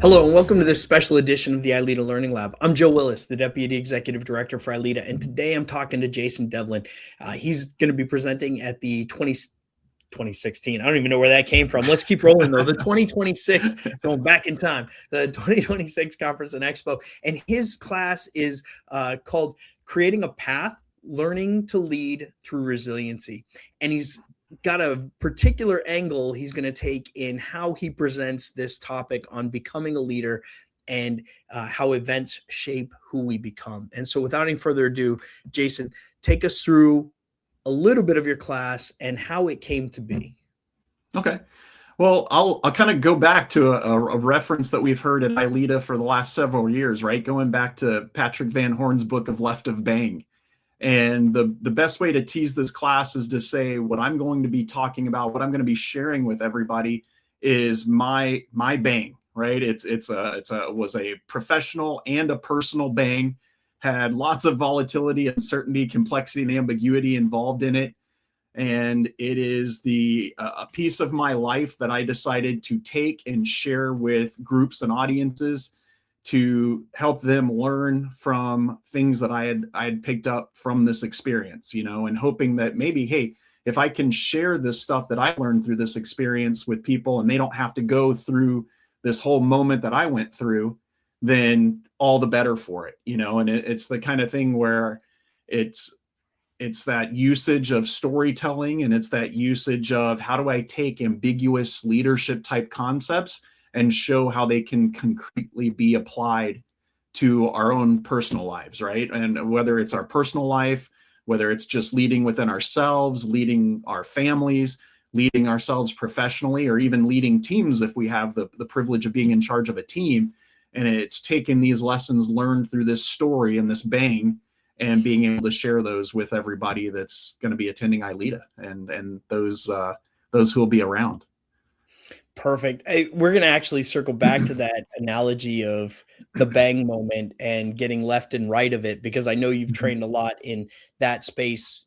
Hello and welcome to this special edition of the ILEETA Learning Lab. I'm Joe Willis, the Deputy Executive Director for ILEETA, and today I'm talking to Jason Devlin. He's going to be presenting at the 2016. I don't even know where that came from. Let's keep rolling though. The 2026, going back in time, the 2026 conference and Expo. And his class is called Creating a Path, Learning to Lead Through Resiliency. And he's got a particular angle he's going to take in how he presents this topic on becoming a leader and how events shape who we become. And so without any further ado, Jason, take us through a little bit of your class and how it came to be. Okay. Well, I'll kind of go back to a reference that we've heard at ILEETA for the last several years, right? Going back to Patrick Van Horn's book of Left of Bang. And the best way to tease this class is to say what I'm going to be talking about, what I'm going to be sharing with everybody is my bang, right? It was a professional and a personal bang, had lots of volatility, uncertainty, complexity, and ambiguity involved in it. And it is a piece of my life that I decided to take and share with groups and audiences to help them learn from things that I had picked up from this experience, and hoping that maybe, hey, if I can share this stuff that I learned through this experience with people and they don't have to go through this whole moment that I went through, then all the better for it, and it's the kind of thing where it's that usage of storytelling, and it's that usage of how do I take ambiguous leadership type concepts and show how they can concretely be applied to our own personal lives, right? And whether it's our personal life, whether it's just leading within ourselves, leading our families, leading ourselves professionally, or even leading teams if we have the privilege of being in charge of a team. And it's taking these lessons learned through this story and this bang and being able to share those with everybody that's going to be attending ILEETA and those who will be around. Perfect. We're going to actually circle back to that analogy of the bang moment and getting left and right of it, because I know you've trained a lot in that space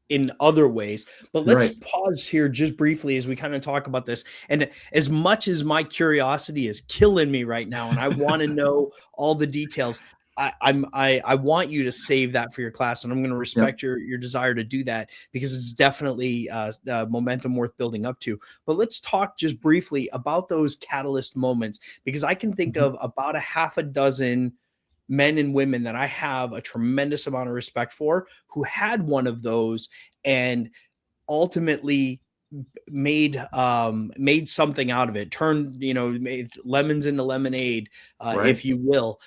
in other ways. But let's pause here just briefly as we kind of talk about this. And as much as my curiosity is killing me right now, and I want to know all the details, I want you to save that for your class, and I'm going to respect your desire to do that, because it's definitely momentum worth building up to. But let's talk just briefly about those catalyst moments, because I can think of about a half a dozen men and women that I have a tremendous amount of respect for who had one of those and ultimately made something out of it, made lemons into lemonade, if you will.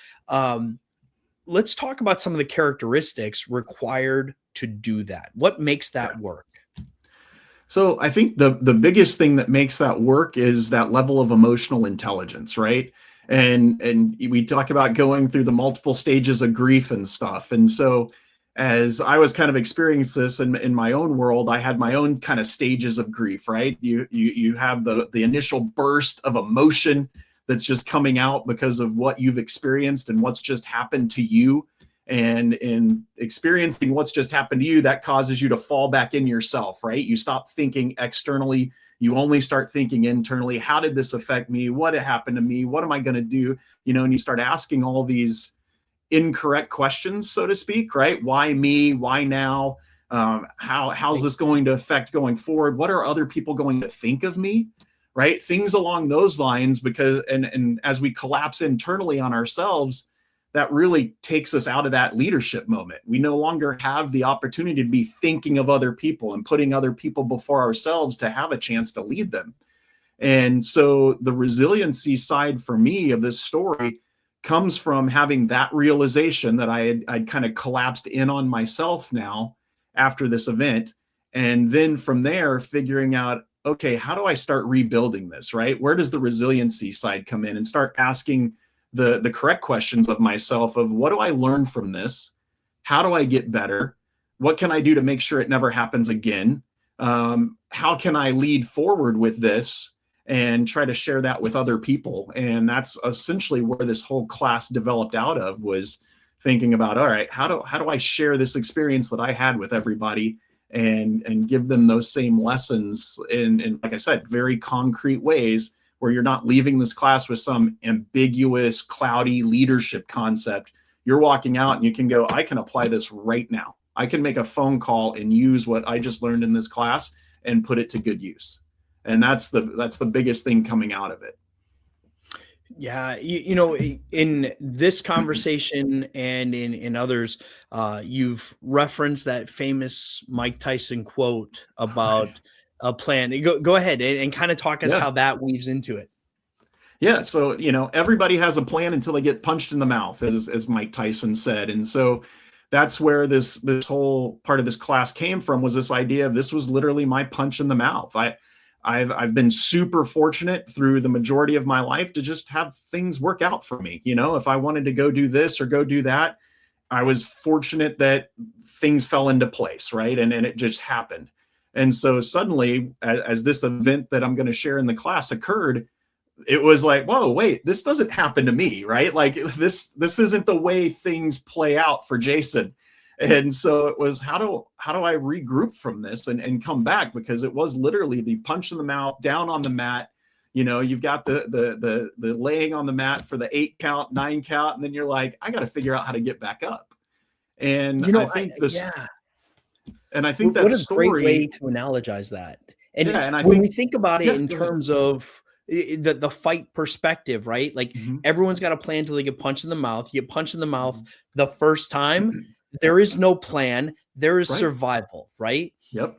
Let's talk about some of the characteristics required to do that. What makes that work? So I think the biggest thing that makes that work is that level of emotional intelligence, right? And we talk about going through the multiple stages of grief and stuff. And so as I was kind of experiencing this in my own world, I had my own kind of stages of grief, right? You have the initial burst of emotion that's just coming out because of what you've experienced and what's just happened to you. And in experiencing what's just happened to you, that causes you to fall back in yourself, right? You stop thinking externally. You only start thinking internally. How did this affect me? What happened to me? What am I going to do? And you start asking all these incorrect questions, so to speak, right? Why me? Why now? How's this going to affect going forward? What are other people going to think of me? Right? Things along those lines, because, and as we collapse internally on ourselves, that really takes us out of that leadership moment. We no longer have the opportunity to be thinking of other people and putting other people before ourselves to have a chance to lead them. And so the resiliency side for me of this story comes from having that realization that I'd kind of collapsed in on myself now after this event. And then from there, figuring out, okay, how do I start rebuilding this, right? Where does the resiliency side come in, and start asking the correct questions of myself of what do I learn from this? How do I get better? What can I do to make sure it never happens again? How can I lead forward with this and try to share that with other people? And that's essentially where this whole class developed out of, was thinking about, all right, how do I share this experience that I had with everybody and give them those same lessons in, like I said, very concrete ways where you're not leaving this class with some ambiguous, cloudy leadership concept. You're walking out and you can go, I can apply this right now. I can make a phone call and use what I just learned in this class and put it to good use. And that's the biggest thing coming out of it. Yeah, in this conversation and in others, you've referenced that famous Mike Tyson quote Right. about a plan. Go ahead and kind of talk us Yeah. how that weaves into it. Yeah. So, everybody has a plan until they get punched in the mouth, as Mike Tyson said. And so that's where this whole part of this class came from, was this idea of this was literally my punch in the mouth. I've been super fortunate through the majority of my life to just have things work out for me. If I wanted to go do this or go do that, I was fortunate that things fell into place, right? And it just happened. And so suddenly, as this event that I'm going to share in the class occurred, it was like, whoa, wait, this doesn't happen to me, right? Like this isn't the way things play out for Jason. And so it was, how do I regroup from this and come back? Because it was literally the punch in the mouth, down on the mat. You've got the laying on the mat for the 8 count, 9 count, and then you're like, I got to figure out how to get back up. And I think yeah. And I think What that a great way story, to analogize that. And yeah, and I when we think, think about it yeah, in go ahead. terms of the fight perspective, right? Like Mhm. everyone's got a plan until they get punched in the mouth. You get punched in the mouth Mhm. the first time, there is no plan. There is Right. survival, right? Yep.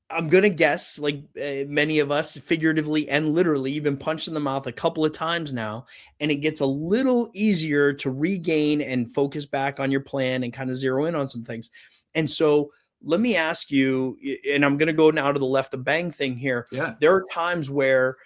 I'm going to guess, like many of us, figuratively and literally, you've been punched in the mouth a couple of times now, and it gets a little easier to regain and focus back on your plan and kind of zero in on some things. And so let me ask you, and I'm going to go now to the left of bang thing here. Yeah. There are times where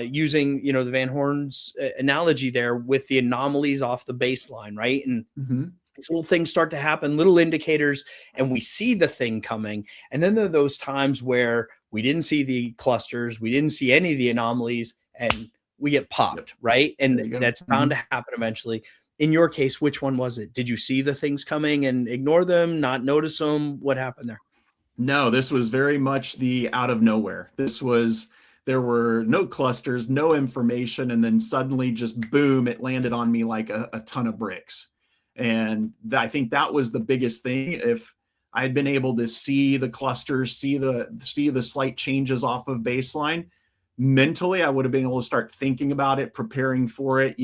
using, the Van Horn's analogy there with the anomalies off the baseline, right? And Mhm. these little things start to happen, little indicators, and we see the thing coming. And then there are those times where we didn't see the clusters, we didn't see any of the anomalies, and we get Yep. popped, right? There And you go. that's bound to happen eventually. In your case, which one was it? Did you see the things coming and ignore them, not notice them? What happened there? No, this was very much the out of nowhere. There were no clusters, no information, and then suddenly just boom, it landed on me like a ton of bricks. And I think that was the biggest thing. If I had been able to see the clusters, see the slight changes off of baseline, mentally, I would have been able to start thinking about it, preparing for it,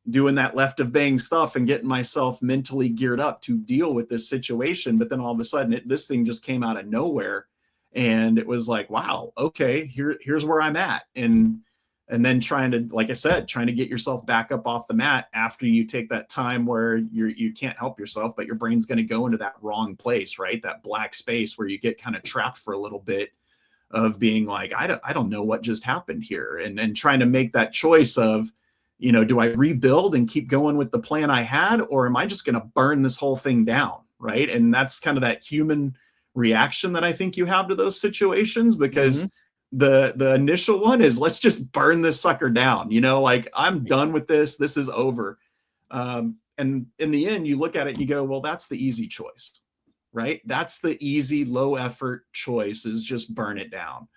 doing that left of bang stuff and getting myself mentally geared up to deal with this situation. But then all of a sudden, this thing just came out of nowhere, and it was like, wow, okay, here's where I'm at. And then trying to, like I said, trying to get yourself back up off the mat after you take that time where you can't help yourself, but your brain's going to go into that wrong place, right? That black space where you get kind of trapped for a little bit, of being like, I don't know what just happened here. And trying to make that choice of, do I rebuild and keep going with the plan I had, or am I just going to burn this whole thing down? Right. And that's kind of that human reaction that I think you have to those situations, because the initial one is, let's just burn this sucker down. Like, I'm done with this. This is over. And in the end, you look at it and you go, well, that's the easy choice, right? That's the easy, low effort choice, is just burn it down.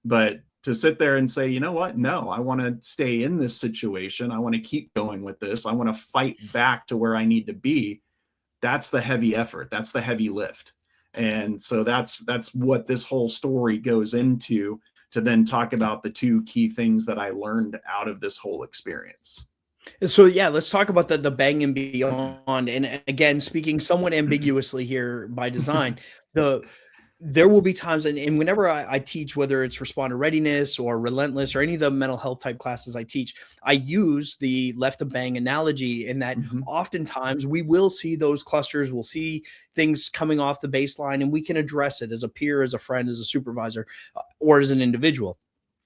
But to sit there and say, you know what? No, I want to stay in this situation. I want to keep going with this. I want to fight back to where I need to be. That's the heavy effort. That's the heavy lift. And so that's what this whole story goes into, to then talk about the two key things that I learned out of this whole experience. So yeah, let's talk about the bang and beyond. And again, speaking somewhat ambiguously here by design, the there will be times, and whenever I teach, whether it's responder readiness or relentless or any of the mental health type classes I teach, I use the left of bang analogy, in that Mhm. oftentimes we will see those clusters, we'll see things coming off the baseline, and we can address it as a peer, as a friend, as a supervisor, or as an individual.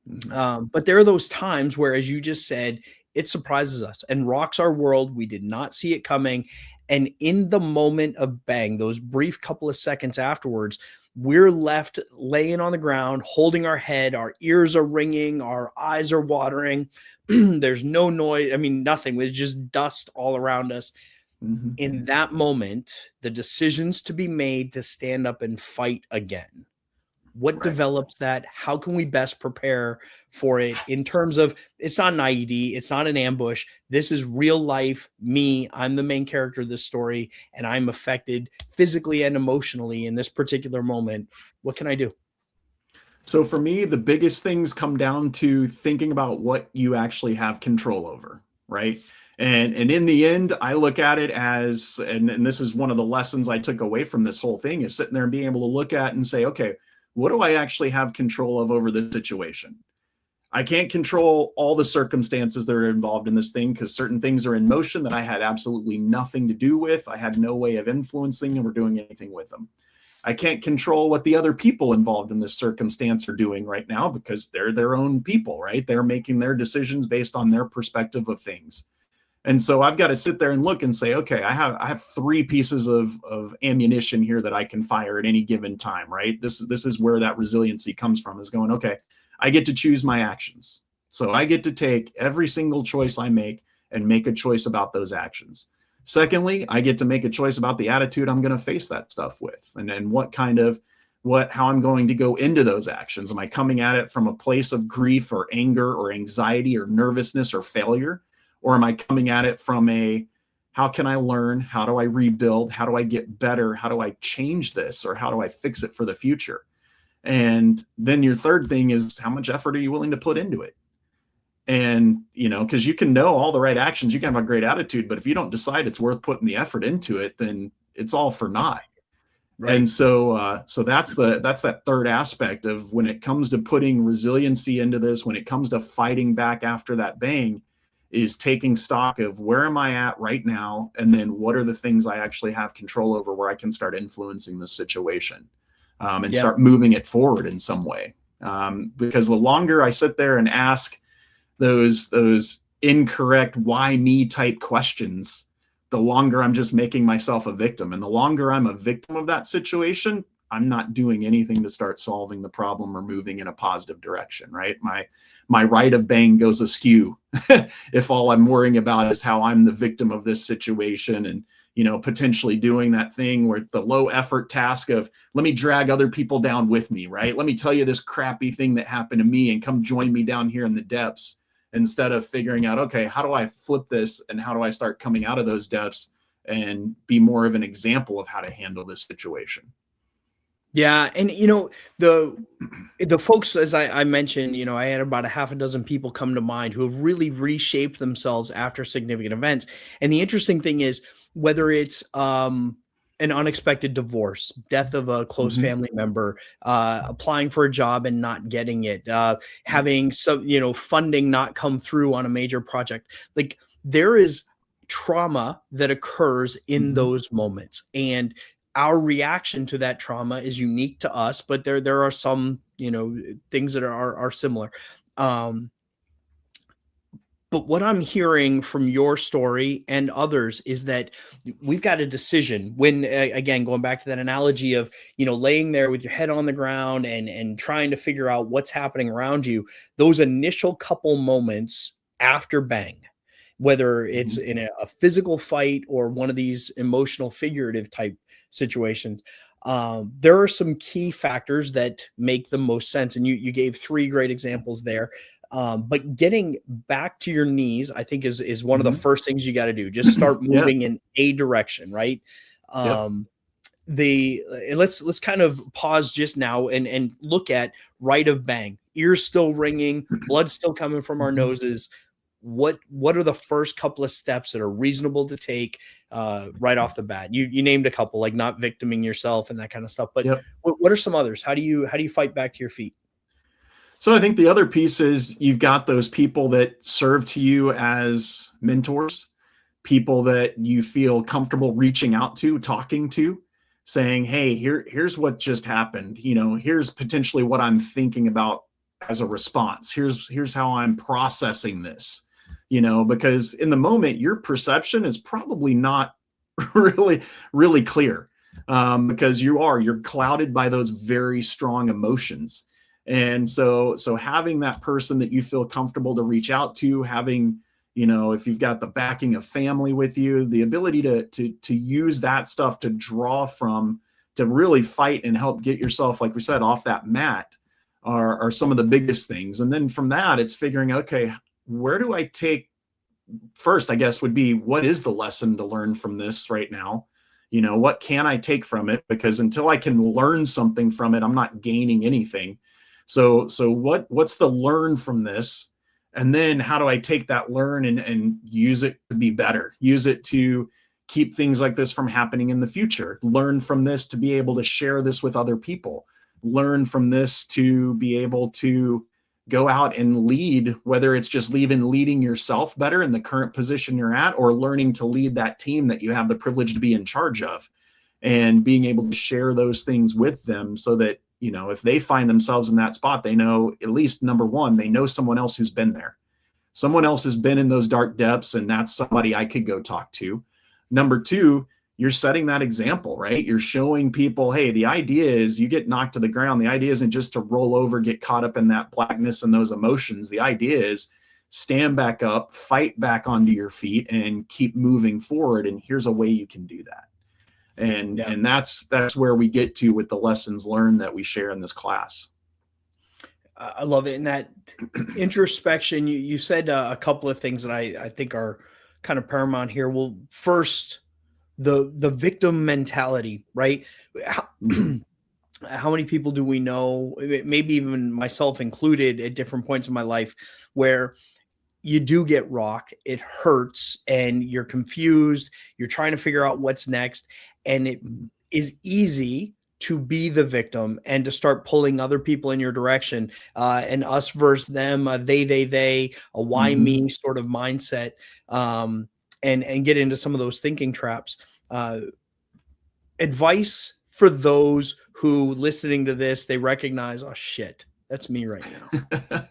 Mhm. But there are those times where, as you just said, it surprises us and rocks our world. We did not see it coming. And in the moment of bang, those brief couple of seconds afterwards, we're left laying on the ground, holding our head, our ears are ringing, our eyes are watering. There's no noise. I mean, nothing. It's just dust all around us. Mhm. In that moment, the decisions to be made to stand up and fight again What Right. develops that? How can we best prepare for it in terms of it's not an IED, it's not an ambush. This is real life me. I'm the main character of this story, and I'm affected physically and emotionally in this particular moment. What can I do? So for me, the biggest things come down to thinking about what you actually have control over, right? And in the end, I look at it as, and this is one of the lessons I took away from this whole thing, is sitting there and being able to look at and say, okay, what do I actually have control of over this situation? I can't control all the circumstances that are involved in this thing because certain things are in motion that I had absolutely nothing to do with. I had no way of influencing them or doing anything with them. I can't control what the other people involved in this circumstance are doing right now because they're their own people, right? They're making their decisions based on their perspective of things. And so I've got to sit there and look and say, okay, I have three pieces of ammunition here that I can fire at any given time, right? This is where that resiliency comes from, is going, okay, I get to choose my actions. So I get to take every single choice I make and make a choice about those actions. Secondly, I get to make a choice about the attitude I'm going to face that stuff with, and then how I'm going to go into those actions. Am I coming at it from a place of grief or anger or anxiety or nervousness or failure? Or am I coming at it from a, how can I learn? How do I rebuild? How do I get better? How do I change this? Or how do I fix it for the future? And then your third thing is, how much effort are you willing to put into it? And, because you can know all the right actions, you can have a great attitude, but if you don't decide it's worth putting the effort into it, then it's all for naught. Right. And so that's that third aspect of when it comes to putting resiliency into this, when it comes to fighting back after that bang, is taking stock of where am I at right now, and then what are the things I actually have control over where I can start influencing the situation, and start moving it forward in some way. Because the longer I sit there and ask those incorrect why me type questions, the longer I'm just making myself a victim. And the longer I'm a victim of that situation, I'm not doing anything to start solving the problem or moving in a positive direction, right? My rite of bang goes askew if all I'm worrying about is how I'm the victim of this situation, and potentially doing that thing where the low effort task of, let me drag other people down with me, right? Let me tell you this crappy thing that happened to me and come join me down here in the depths, instead of figuring out, okay, how do I flip this and how do I start coming out of those depths and be more of an example of how to handle this situation. Yeah, and the folks, as I mentioned, I had about a half a dozen people come to mind who have really reshaped themselves after significant events. And the interesting thing is, whether it's an unexpected divorce, death of a close Mm-hmm. family member, applying for a job and not getting it, having some funding not come through on a major project, like there is trauma that occurs in Mm-hmm. those moments, and our reaction to that trauma is unique to us, but there are some things that are similar. um but what I'm hearing from your story and others is that we've got a decision when, again, going back to that analogy of, laying there with your head on the ground and trying to figure out what's happening around you, those initial couple moments after bang, whether it's Mm-hmm. in a physical fight or one of these emotional figurative type situations, there are some key factors that make the most sense. And you gave three great examples there. But getting back to your knees, I think is one of the Mm-hmm. first things you got to do. Just start Yeah. moving in a direction, right? Yep. Um, let's kind of pause just now and look at right of bang. Ears still ringing, blood still coming from our Mm-hmm. noses. What are the first couple of steps that are reasonable to take right off the bat? You named a couple, like not victiming yourself and that kind of stuff. But Yep. what are some others? How do you fight back to your feet? So I think the other piece is you've got those people that serve to you as mentors, people that you feel comfortable reaching out to, talking to, saying, "Hey, here's what just happened. Here's potentially what I'm thinking about as a response. Here's how I'm processing this." Because in the moment, your perception is probably not really, really clear, because you're clouded by those very strong emotions. And so having that person that you feel comfortable to reach out to, having, if you've got the backing of family with you, the ability to use that stuff to draw from to really fight and help get yourself, like we said, off that mat are some of the biggest things. And then from that, it's figuring, okay, where do I take first, I guess, would be, what is the lesson to learn from this right now? What can I take from it? Because until I can learn something from it, I'm not gaining anything. So what's the learn from this? And then how do I take that learn and use it to be better? Use it to keep things like this from happening in the future. Learn from this to be able to share this with other people. Learn from this to be able to go out and lead, whether it's just leading yourself better in the current position you're at, or learning to lead that team that you have the privilege to be in charge of, and being able to share those things with them so that, if they find themselves in that spot, they know, at least number one, they know someone else who's been there. Someone else has been in those dark depths, and that's somebody I could go talk to. Number two, you're setting that example, right? You're showing people, hey, the idea is you get knocked to the ground. The idea isn't just to roll over, get caught up in that blackness and those emotions. The idea is stand back up, fight back onto your feet, and keep moving forward. And here's a way you can do that. And that's where we get to with the lessons learned that we share in this class. I love it. And that introspection, you said a couple of things that I think are kind of paramount here. Well, first, the victim mentality, right? How many people do we know, maybe even myself included, at different points in my life, where you do get rocked, it hurts, and you're confused, you're trying to figure out what's next, and it is easy to be the victim and to start pulling other people in your direction, and us versus them, they, a why me sort of mindset, and get into some of those thinking traps. Advice for those who, listening to this, they recognize, oh shit, that's me right now.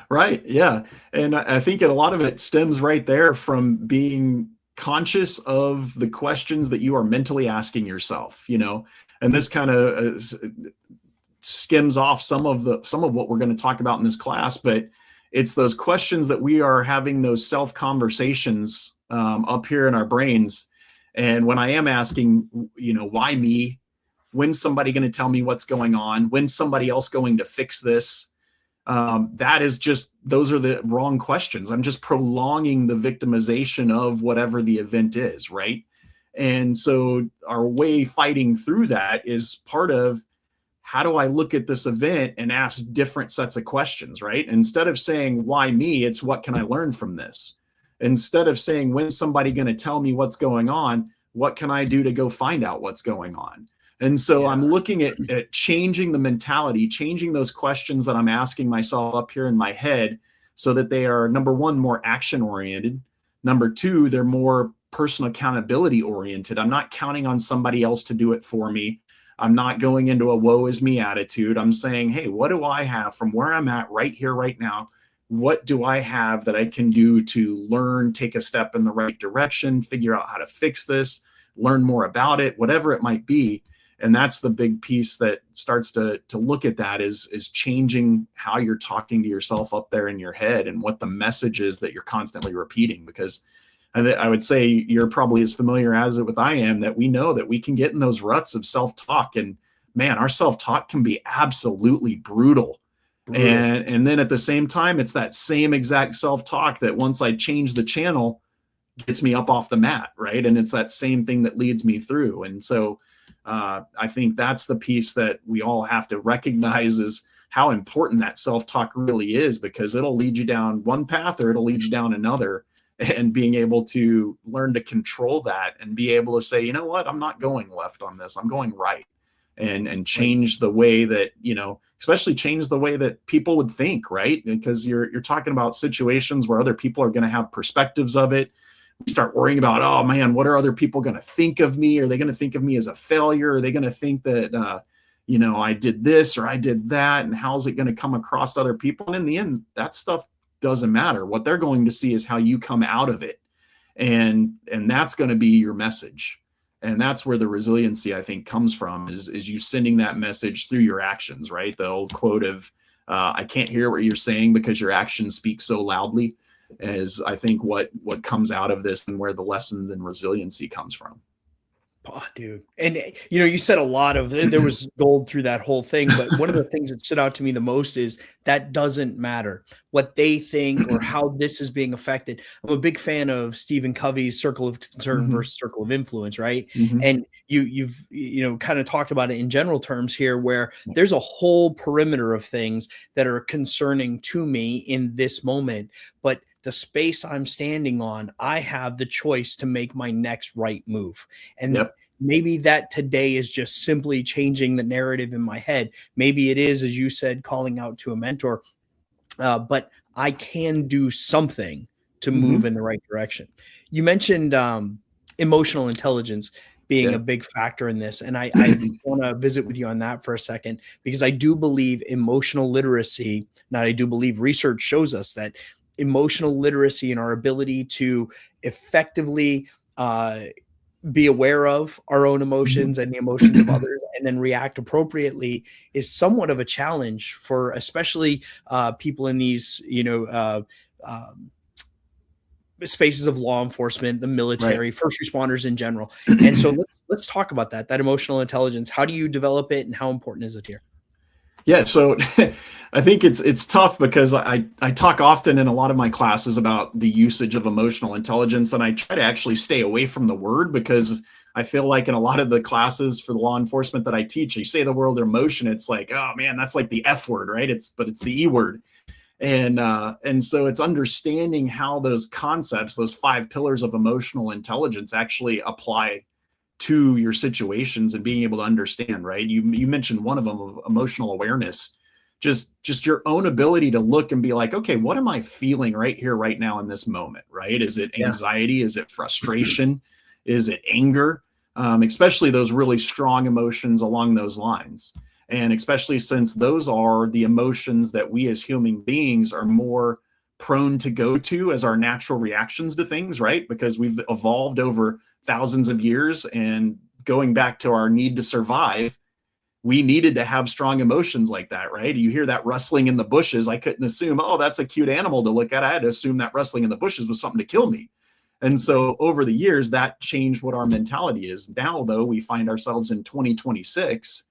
Right. Yeah. And I think a lot of it stems right there from being conscious of the questions that you are mentally asking yourself, and this kind of skims off some of what we're going to talk about in this class, but it's those questions that we are having, those self conversations up here in our brains. And when I am asking, why me? When's somebody going to tell me what's going on? When's somebody else going to fix this? Those are the wrong questions. I'm just prolonging the victimization of whatever the event is, right? And so our way fighting through that is part of, how do I look at this event and ask different sets of questions, right? Instead of saying, why me? It's, what can I learn from this? Instead of saying, when's somebody going to tell me what's going on? What can I do to go find out what's going on? And so I'm looking at changing the mentality, changing those questions that I'm asking myself up here in my head, so that they are, number one, more action oriented. Number two, they're more personal accountability oriented. I'm not counting on somebody else to do it for me. I'm not going into a woe is me attitude. I'm saying, hey, what do I have from where I'm at right here, right now? What do I have that I can do to learn, take a step in the right direction, figure out how to fix this, learn more about it, whatever it might be. And that's the big piece that starts to look at that, is changing how you're talking to yourself up there in your head, and what the message is that you're constantly repeating. Because I would say you're probably as familiar as it with I am, that we know that we can get in those ruts of self-talk, and man, our self-talk can be absolutely brutal. And then at the same time, it's that same exact self-talk that, once I change the channel, gets me up off the mat, right? And it's that same thing that leads me through. And so I think that's the piece that we all have to recognize, is how important that self-talk really is, because it'll lead you down one path or it'll lead you down another. And being able to learn to control that, and be able to say, you know what, I'm not going left on this, I'm going right. And change the way that, especially change the way that people would think, right? Because you're talking about situations where other people are going to have perspectives of it. We start worrying about, oh man, what are other people going to think of me? Are they going to think of me as a failure? Are they going to think that, I did this or I did that? And how's it going to come across to other people? And in the end, that stuff doesn't matter. What they're going to see is how you come out of it. And that's going to be your message. And that's where the resiliency, I think, comes from, is you sending that message through your actions, right? The old quote of, I can't hear what you're saying because your actions speak so loudly, is I think what comes out of this, and where the lessons in resiliency comes from. Oh, dude. And you said a lot of there was gold through that whole thing, but one of the things that stood out to me the most is that doesn't matter what they think or how this is being affected. I'm a big fan of Stephen Covey's circle of concern Mhm, versus circle of influence, right? mhm, And you've kind of talked about it in general terms here, where there's a whole perimeter of things that are concerning to me in this moment, but the space I'm standing on, I have the choice to make my next right move. And yep, maybe that today is just simply changing the narrative in my head. Maybe it is, as you said, calling out to a mentor, but I can do something to move mhm, in the right direction. You mentioned emotional intelligence being yeah, a big factor in this, and I want to visit with you on that for a second because I do believe emotional literacy. Now, I do believe research shows us that emotional literacy and our ability to effectively uh, be aware of our own emotions and the emotions of mhm. others and then react appropriately is somewhat of a challenge for especially people in these um, spaces of law enforcement, the Right. military, first responders in general. And so let's talk about that emotional intelligence. How do you develop it and how important is it here? Yeah, so I think it's tough because I talk often in a lot of my classes about the usage of emotional intelligence, and I try to actually stay away from the word because I feel like in a lot of the classes for the law enforcement that I teach, you say the word emotion, it's like, oh man, that's like the F word, right? But it's the E word. And so it's understanding how those concepts, those five pillars of emotional intelligence actually apply to your situations and being able to understand, right? You mentioned one of them, of emotional awareness. Just your own ability to look and be like, okay, what am I feeling right here right now in this moment, right? Is it Yeah. anxiety? Is it frustration? Is it anger? Especially those really strong emotions along those lines. And especially since those are the emotions that we as human beings are more prone to go to as our natural reactions to things, right? Because we've evolved over thousands of years, and going back to our need to survive, we needed to have strong emotions like that, right? You hear that rustling in the bushes. I couldn't assume, oh, that's a cute animal to look at. I had to assume that rustling in the bushes was something to kill me. And Right. so over the years, that changed what our mentality is. Now, though, we find ourselves in 2026,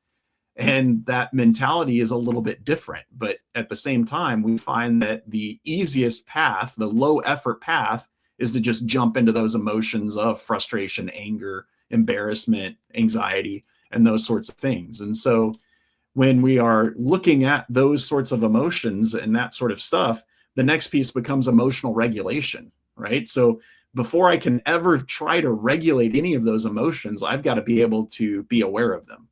and that mentality is a little bit different. But at the same time, we find that the easiest path, the low effort path, is to just jump into those emotions of frustration, anger, embarrassment, anxiety, and those sorts of things. And so when we are looking at those sorts of emotions and that sort of stuff, the next piece becomes emotional regulation, right? So before I can ever try to regulate any of those emotions, I've got to be able to be aware of them,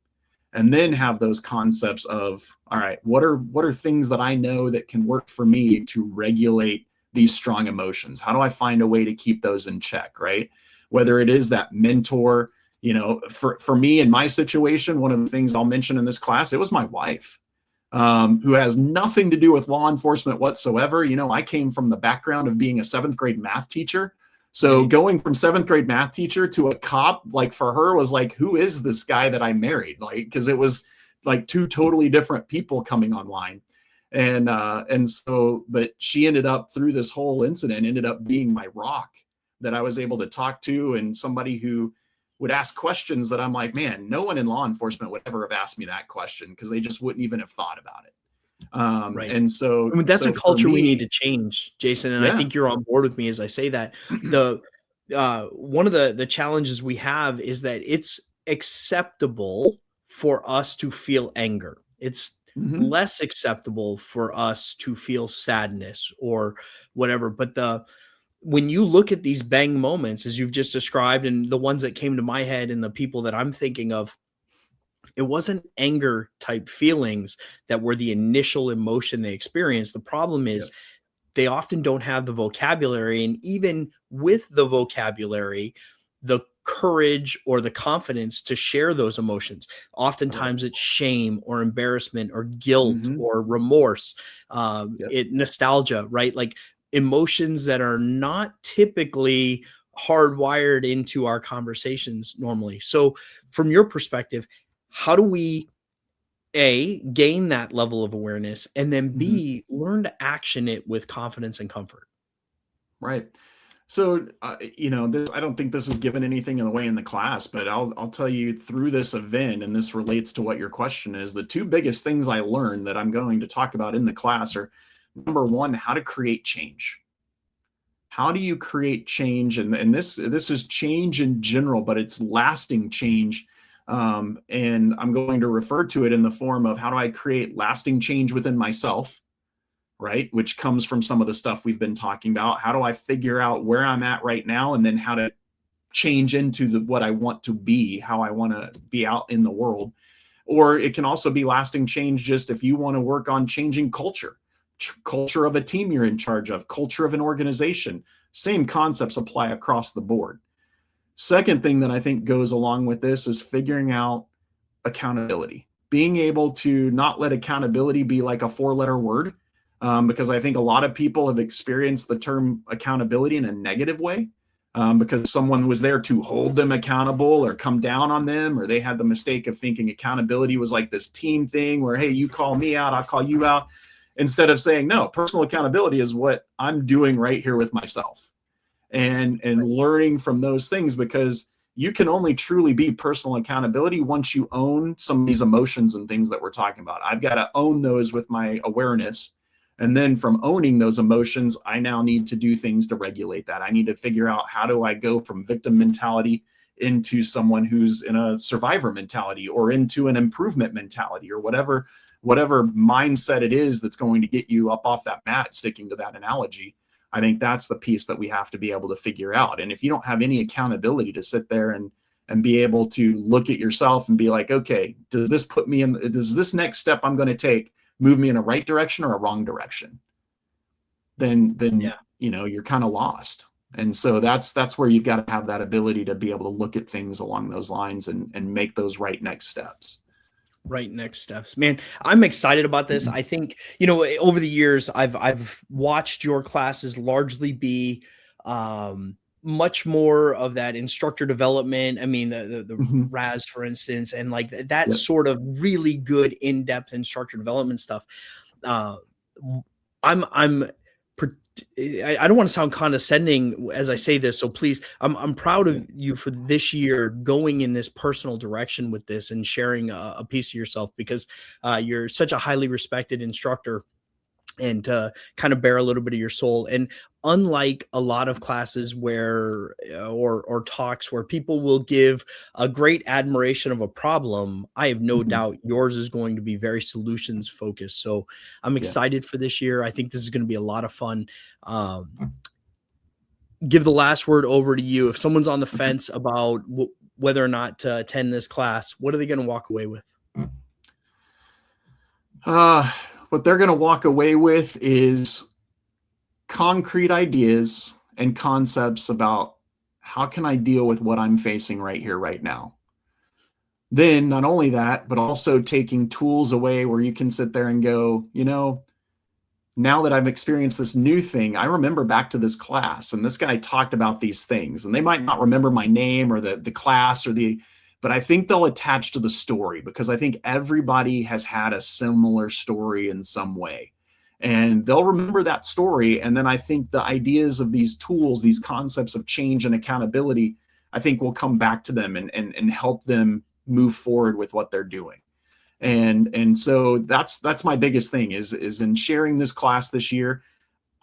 and then have those concepts of, all right, what are things that I know that can work for me to regulate these strong emotions? How do I find a way to keep those in check, right? Whether it is that mentor, for me in my situation, one of the things I'll mention in this class, it was my wife, who has nothing to do with law enforcement whatsoever. I came from the background of being a seventh grade math teacher. So Right. going from seventh grade math teacher to a cop, like for her was like, who is this guy that I married? Like, because it was like two totally different people coming online. And so, but she ended up, through this whole incident, ended up being my rock that I was able to talk to, and somebody who would ask questions that I'm like, man, no one in law enforcement would ever have asked me that question, because they just wouldn't even have thought about it. Right. And so, I mean, that's a so for culture we need me, to change, Jason, and I yeah, think you're on board with me as I say that. The one of the challenges we have is that it's acceptable for us to feel anger. It's hmm, less acceptable for us to feel sadness or whatever. But the when you look at these bang moments, as you've just described, and the ones that came to my head and the people that I'm thinking of, it wasn't anger type feelings that were the initial emotion they experienced. The problem yeah, is they often don't have the vocabulary. And even with the vocabulary, the courage or the confidence to share those emotions. right, Oftentimes it's shame or embarrassment or guilt hmm, or remorse, yep, nostalgia, right? Like emotions that are not typically hardwired into our conversations normally. So, from your perspective, how do we gain that level of awareness, and then hmm, B, learn to action it with confidence and comfort? right. So, I don't think this is given anything away in the class, but I'll tell you through this event, and this relates to what your question is. The two biggest things I learned that I'm going to talk about in the class are, number one, how to create change. How do you create change? And this is change in general, but it's lasting change. And I'm going to refer to it in the form of, how do I create lasting change within myself? Right? Which comes from some of the stuff we've been talking about. How do I figure out where I'm at right now, and then how to change into what I want to be, how I want to be out in the world? Or it can also be lasting change, just if you want to work on changing culture, culture of a team you're in charge of, culture of an organization. Same concepts apply across the board. Second thing that I think goes along with this is figuring out accountability. Being able to not let accountability be like a 4-letter word, because I think a lot of people have experienced the term accountability in a negative way, because someone was there to hold them accountable or come down on them, or they had the mistake of thinking accountability was like this team thing where, hey, you call me out, I'll call you out, instead of saying, no, personal accountability is what I'm doing right here with myself, and learning from those things, because you can only truly be personal accountability once you own some of these emotions and things that we're talking about. I've got to own those with my awareness. And then from owning those emotions, I now need to do things to regulate that. I need to figure out, how do I go from victim mentality into someone who's in a survivor mentality, or into an improvement mentality, or whatever mindset it is that's going to get you up off that mat, sticking to that analogy. I think that's the piece that we have to be able to figure out. And if you don't have any accountability to sit there and be able to look at yourself and be like, okay, does this next step I'm going to take move me in a right direction or a wrong direction? Then Yeah. You're kind of lost. And so that's where you've got to have that ability to be able to look at things along those lines and make those right next steps. Right next steps, man. I'm excited about this. I think, over the years, I've watched your classes largely be much more of that instructor development. I mean, the Mhm. RAS, for instance, and like that Yep. sort of really good in-depth instructor development stuff. Uh, I'm I don't want to sound condescending as I say this, so please, I'm proud Yeah. of you for this year going in this personal direction with this and sharing a piece of yourself, because you're such a highly respected instructor, and kind of bear a little bit of your soul. And unlike a lot of classes where or talks where people will give a great admiration of a problem, I have no Mhm. doubt yours is going to be very solutions focused. So I'm Yeah. excited for this year. I think this is going to be a lot of fun. um, Give the last word over to you. If someone's on the fence about whether or not to attend this class, what are they going to walk away with? Uh, what they're going to walk away with is concrete ideas and concepts about, how can I deal with what I'm facing right here, right now? Then not only that, but also taking tools away where you can sit there and go, now that I've experienced this new thing, I remember back to this class and this guy talked about these things, and they might not remember my name or the class but I think they'll attach to the story, because I think everybody has had a similar story in some way, and they'll remember that story. And then I think the ideas of these tools, these concepts of change and accountability, I think will come back to them and help them move forward with what they're doing. And so that's my biggest thing is in sharing this class this year.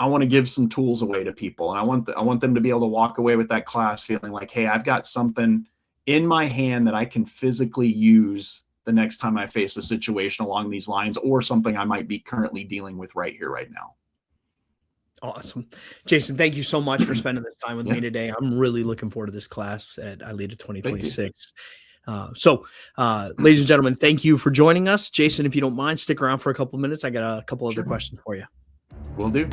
I want to give some tools away to people, and I want them to be able to walk away with that class feeling like, hey, I've got something in my hand that I can physically use the next time I face a situation along these lines, or something I might be currently dealing with right here, right now. Awesome. Jason, thank you so much for spending this time with Yeah, me today. I'm really looking forward to this class at ILEETA thank you. 2026. Ladies and gentlemen, thank you for joining us. Jason, if you don't mind, stick around for a couple of minutes. I got a couple other Sure, questions for you. will do.